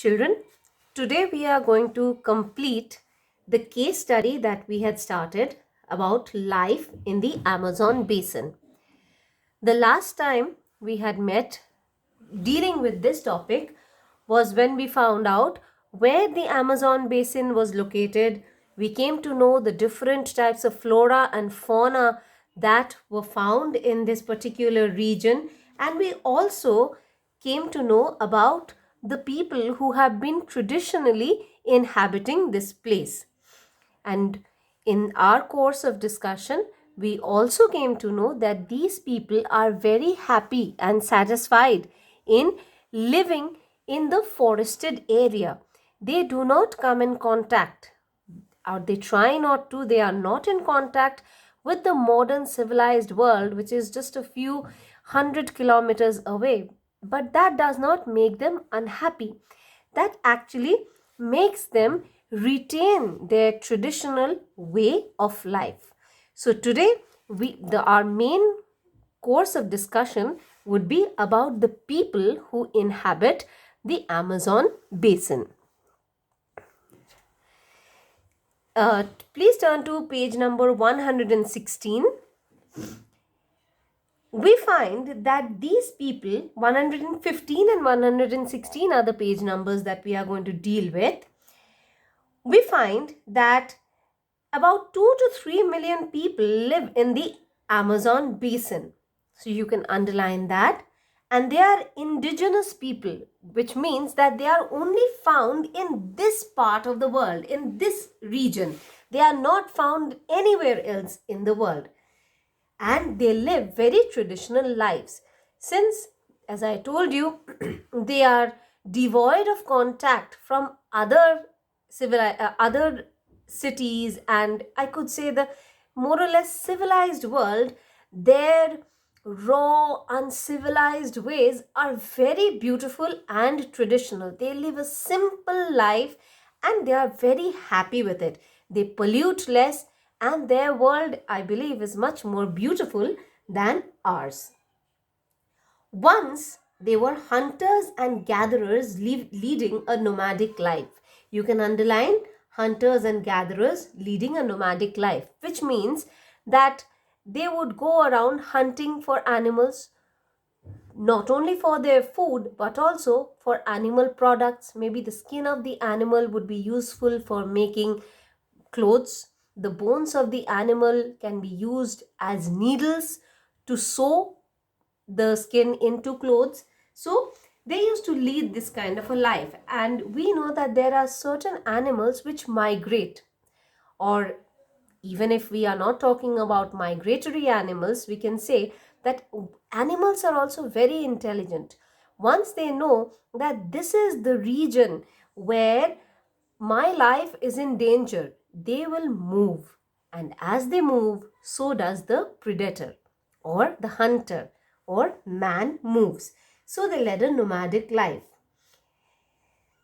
Children, today we are going to complete the case study that we had started about life in the Amazon basin. The last time we had met dealing with this topic was when we found out where the Amazon basin was located. We came to know the different types of flora and fauna that were found in this particular region, and we also came to know about the people who have been traditionally inhabiting this place. And in our course of discussion, we also came to know that these people are very happy and satisfied in living in the forested area. They do not come in contact, or they try not to, they are not in contact with the modern civilized world, which is just a few 100 kilometers away. But that does not make them unhappy. That actually makes them retain their traditional way of life. So today our main course of discussion would be about the people who inhabit the Amazon basin. Please turn to page number 116. We find that these people, 115 and 116 are the page numbers that we are going to deal with. We find that about 2 to 3 million people live in the Amazon basin. So you can underline that. And they are indigenous people, which means that they are only found in this part of the world, in this region. They are not found anywhere else in the world. And they live very traditional lives. Since, as I told you, they are devoid of contact from other cities, and I could say the more or less civilized world, their raw, uncivilized ways are very beautiful and traditional. They live a simple life and they are very happy with it. They pollute less, and their world, I believe, is much more beautiful than ours. Once they were hunters and gatherers leading a nomadic life. You can underline hunters and gatherers leading a nomadic life, which means that they would go around hunting for animals, not only for their food but also for animal products. Maybe the skin of the animal would be useful for making clothes. The bones of the animal can be used as needles to sew the skin into clothes. So they used to lead this kind of a life. And we know that there are certain animals which migrate, or even if we are not talking about migratory animals, we can say that animals are also very intelligent. Once they know that this is the region where my life is in danger, they will move. And as they move, so does the predator or the hunter or man moves. So they led a nomadic life.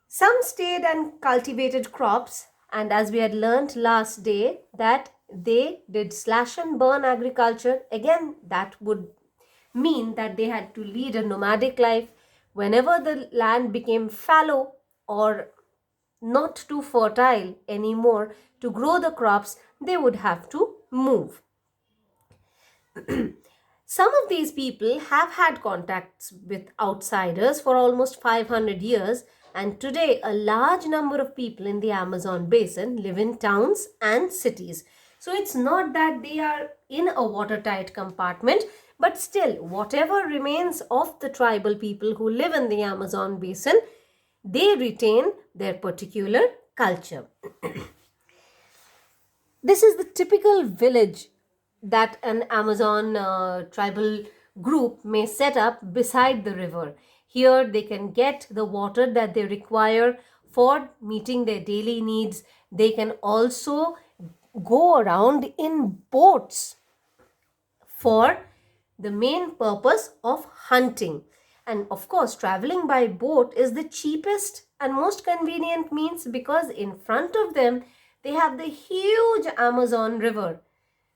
Some stayed and cultivated crops, and as we had learnt last day, that they did slash and burn agriculture. Again, that would mean that they had to lead a nomadic life. Whenever the land became fallow or not too fertile anymore to grow the crops, they would have to move. Some of these people have had contacts with outsiders for almost 500 years, and today a large number of people in the Amazon basin live in towns and cities. So it's not that they are in a watertight compartment, but still, whatever remains of the tribal people who live in the Amazon basin, they retain their particular culture. This is the typical village that an Amazon tribal group may set up beside the river. Here they can get the water that they require for meeting their daily needs. They can also go around in boats for the main purpose of hunting. And of course, traveling by boat is the cheapest and most convenient means, because in front of them they have the huge Amazon river.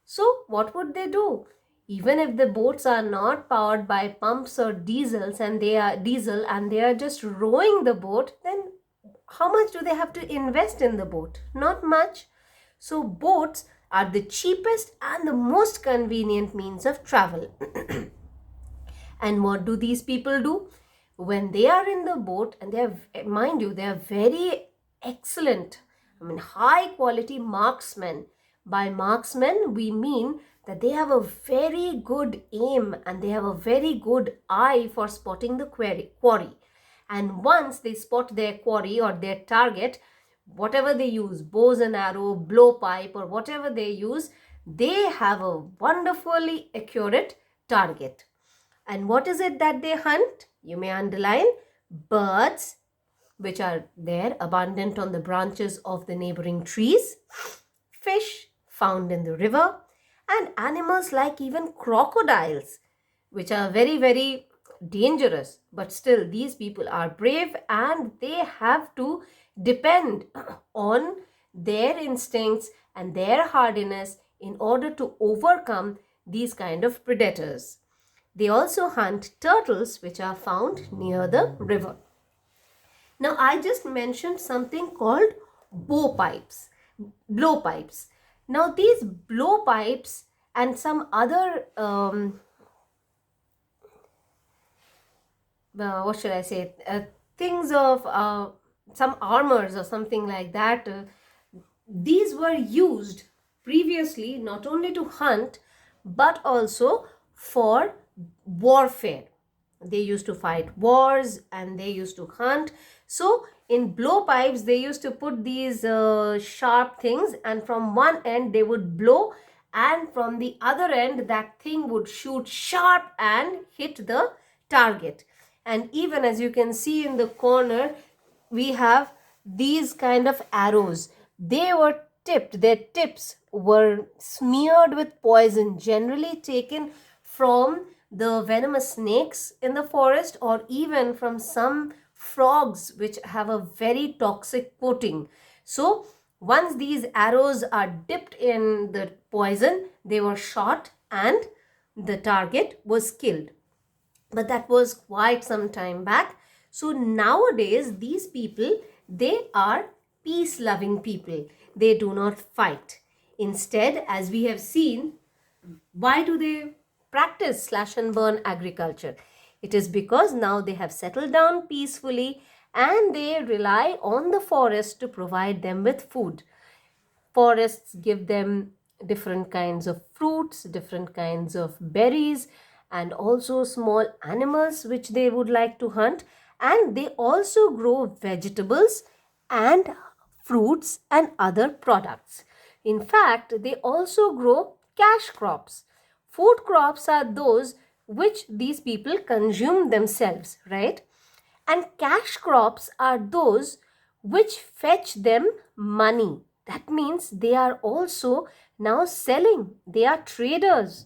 So what would they do? Even if the boats are not powered by pumps or diesels and they are just rowing the boat, then how much do they have to invest in the boat? Not much. So boats are the cheapest and the most convenient means of travel. And what do these people do? When they are in the boat, and they are, mind you, they are very excellent, high quality marksmen. By marksmen, we mean that they have a very good aim and they have a very good eye for spotting the quarry. And once they spot their quarry or their target, whatever they use, bows and arrow, blowpipe, or whatever they use, they have a wonderfully accurate target. And what is it that they hunt? You may underline birds, which are there abundant on the branches of the neighboring trees, fish found in the river, and animals like even crocodiles, which are very, very dangerous. But still, these people are brave and they have to depend on their instincts and their hardiness in order to overcome these kind of predators. They also hunt turtles which are found near the river. Now, I just mentioned something called blowpipes. Now, these blowpipes and some other, what should I say, things of some armors or something like that, these were used previously not only to hunt but also for warfare. They used to fight wars and they used to hunt. So in blowpipes, they used to put these sharp things, and from one end they would blow, and from the other end that thing would shoot sharp and hit the target. And even as you can see in the corner, we have these kind of arrows. They were tipped, their tips were smeared with poison, generally taken from the venomous snakes in the forest, or even from some frogs which have a very toxic coating. So once these arrows are dipped in the poison, they were shot and the target was killed. But that was quite some time back. So nowadays, these people, they are peace-loving people. They do not fight. Instead, as we have seen, why do they practice slash and burn agriculture? It is because now they have settled down peacefully and they rely on the forest to provide them with food. Forests give them different kinds of fruits, different kinds of berries, and also small animals which they would like to hunt. And they also grow vegetables and fruits and other products. In fact, they also grow cash crops. Food crops are those which these people consume themselves, right? And cash crops are those which fetch them money. That means they are also now selling. They are traders.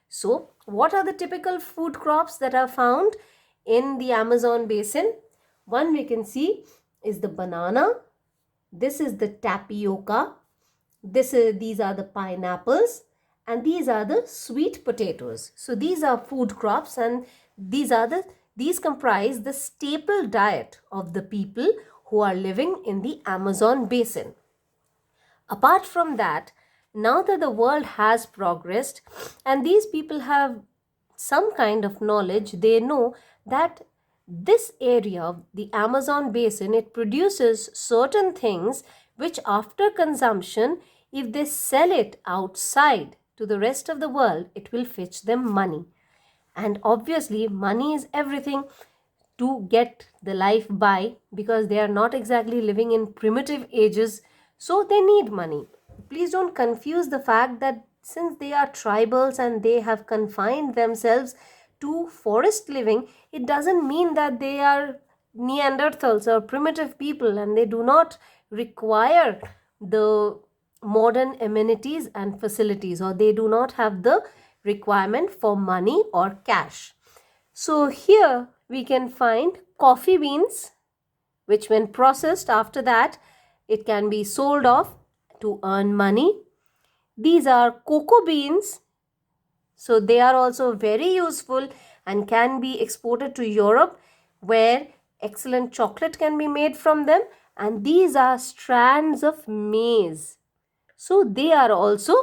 So, what are the typical food crops that are found in the Amazon basin? One we can see is the banana. This is the tapioca. These are the pineapples, and these are the sweet potatoes. So these are food crops, and these comprise the staple diet of the people who are living in the Amazon basin. Apart from that, now that the world has progressed and these people have some kind of knowledge, they know that this area, the Amazon basin, it produces certain things which after consumption, if they sell it outside to the rest of the world, it will fetch them money. And obviously, money is everything to get the life by, because they are not exactly living in primitive ages, so they need money. Please don't confuse the fact that since they are tribals and they have confined themselves to forest living, it doesn't mean that they are Neanderthals or primitive people and they do not require the modern amenities and facilities, or they do not have the requirement for money or cash. So here we can find coffee beans, which when processed after that, it can be sold off to earn money. These are cocoa beans. So they are also very useful and can be exported to Europe, where excellent chocolate can be made from them. and these are strands of maize. So they are also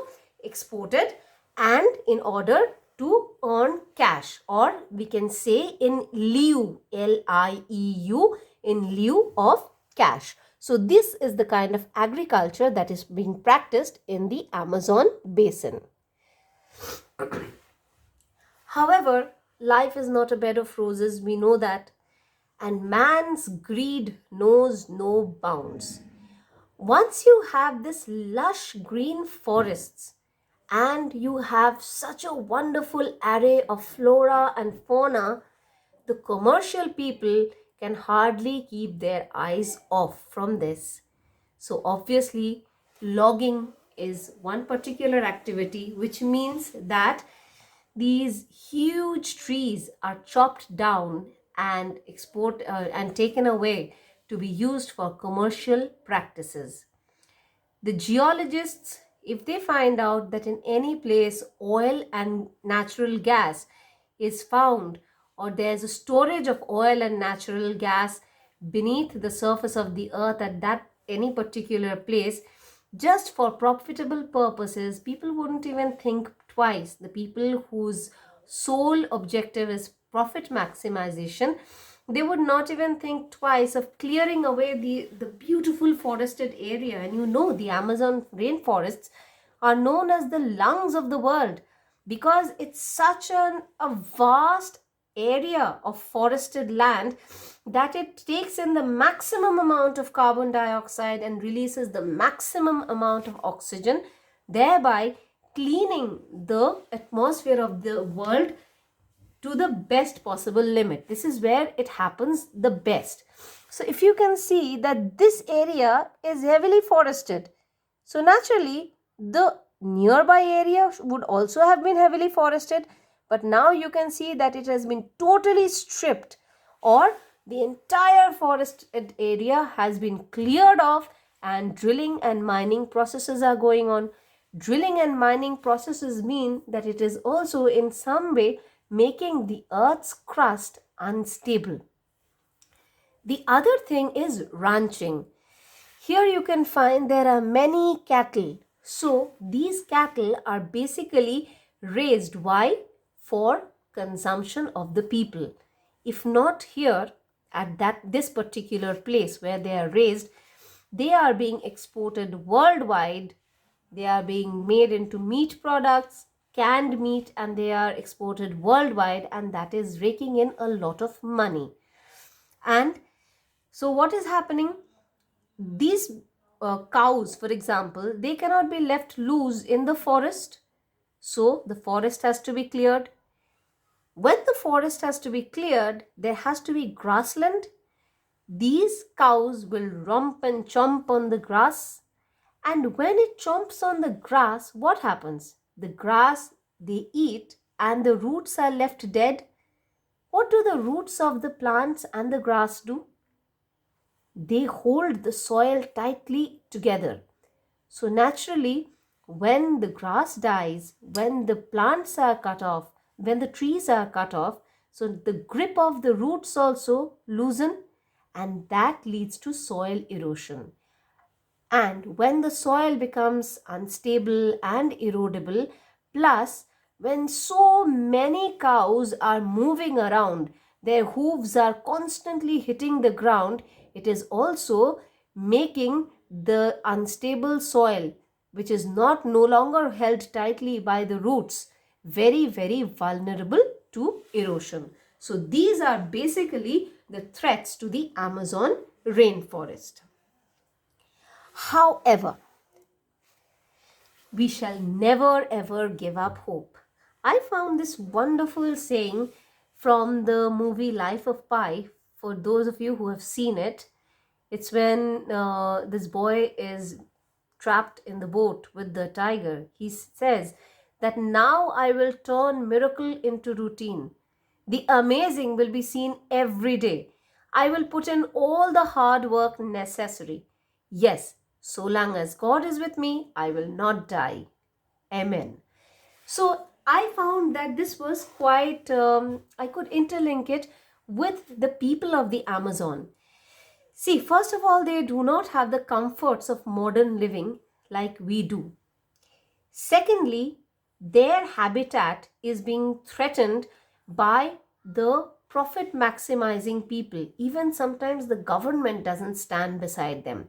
exported, and in order to earn cash, or we can say in lieu, Lieu, in lieu of cash. So this is the kind of agriculture that is being practiced in the Amazon basin. However, life is not a bed of roses, we know that, and man's greed knows no bounds. Once you have this lush green forests and you have such a wonderful array of flora and fauna, the commercial people can hardly keep their eyes off from this. So obviously, logging is one particular activity, which means that these huge trees are chopped down and and taken away to be used for commercial practices. The geologists, if they find out that in any place oil and natural gas is found, or there's a storage of oil and natural gas beneath the surface of the earth at that any particular place, just for profitable purposes, people wouldn't even think twice. The people whose sole objective is profit maximization, they would not even think twice of clearing away the beautiful forested area. And you know, the Amazon rainforests are known as the lungs of the world because it's such a vast area of forested land that it takes in the maximum amount of carbon dioxide and releases the maximum amount of oxygen, thereby cleaning the atmosphere of the world to the best possible limit. This is where it happens the best. So if you can see that this area is heavily forested, so naturally the nearby area would also have been heavily forested, but now you can see that it has been totally stripped, or the entire forested area has been cleared off, and drilling and mining processes are going on. Drilling and mining processes mean that it is also in some way making the earth's crust unstable. The other thing is ranching. Here you can find there are many cattle. So these cattle are basically raised. Why? For consumption of the people. If not here at this particular place where they are raised, they are being exported worldwide. They are being made into meat products, canned meat, and they are exported worldwide, and that is raking in a lot of money. And so what is happening? These cows, for example, they cannot be left loose in the forest. So the forest has to be cleared. When the forest has to be cleared, there has to be grassland. These cows will romp and chomp on the grass. And when it chomps on the grass, what happens? The grass they eat and the roots are left dead. What do the roots of the plants and the grass do? They hold the soil tightly together. So naturally, when the grass dies, when the plants are cut off, when the trees are cut off, so the grip of the roots also loosen, and that leads to soil erosion. And when the soil becomes unstable and erodible, plus when so many cows are moving around, their hooves are constantly hitting the ground, it is also making the unstable soil, which is not no longer held tightly by the roots, very, very vulnerable to erosion. So these are basically the threats to the Amazon rainforest. However, we shall never ever give up hope. I found this wonderful saying from the movie Life of Pi. For those of you who have seen it, it's when this boy is trapped in the boat with the tiger. He says that now I will turn miracle into routine. The amazing will be seen every day. I will put in all the hard work necessary. Yes, so long as God is with me, I will not die. Amen. So I found that this was quite, I could interlink it with the people of the Amazon. See, first of all, they do not have the comforts of modern living like we do. Secondly, their habitat is being threatened by the profit maximizing people. Even sometimes the government doesn't stand beside them.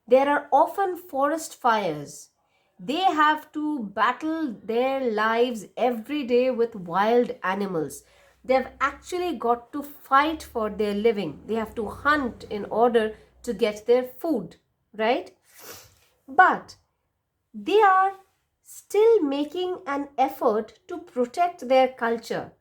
There are often forest fires. They have to battle their lives every day with wild animals. They've actually got to fight for their living. They have to hunt in order to get their food, right? But they are still making an effort to protect their culture.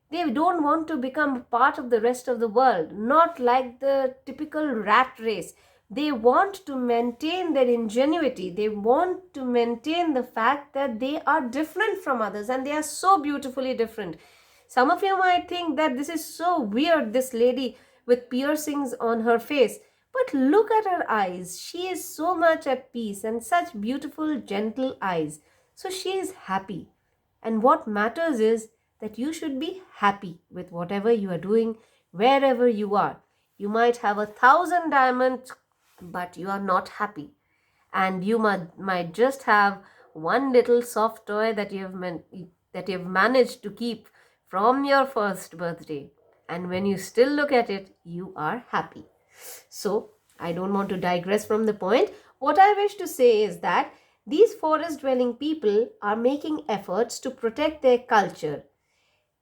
They don't want to become part of the rest of the world, not like the typical rat race. They want to maintain their ingenuity. They want to maintain the fact that they are different from others, and they are so beautifully different. Some of you might think that this is so weird, this lady with piercings on her face. But look at her eyes. She is so much at peace and such beautiful, gentle eyes. So she is happy. And what matters is that you should be happy with whatever you are doing, wherever you are. You might have 1,000 diamonds, but you are not happy. And you might just have one little soft toy that you've managed to keep from your first birthday. And when you still look at it, you are happy. So, I don't want to digress from the point. What I wish to say is that these forest dwelling people are making efforts to protect their culture.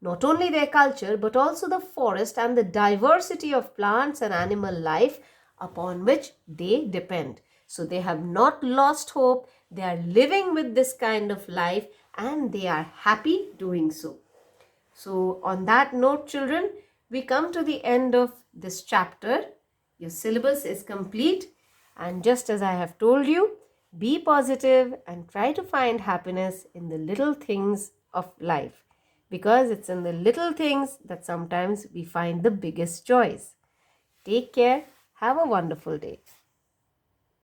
Not only their culture, but also the forest and the diversity of plants and animal life upon which they depend. So, they have not lost hope. They are living with this kind of life and they are happy doing so. So, on that note, children, we come to the end of this chapter. Your syllabus is complete, and just as I have told you, be positive and try to find happiness in the little things of life, because it's in the little things that sometimes we find the biggest joys. Take care. Have a wonderful day.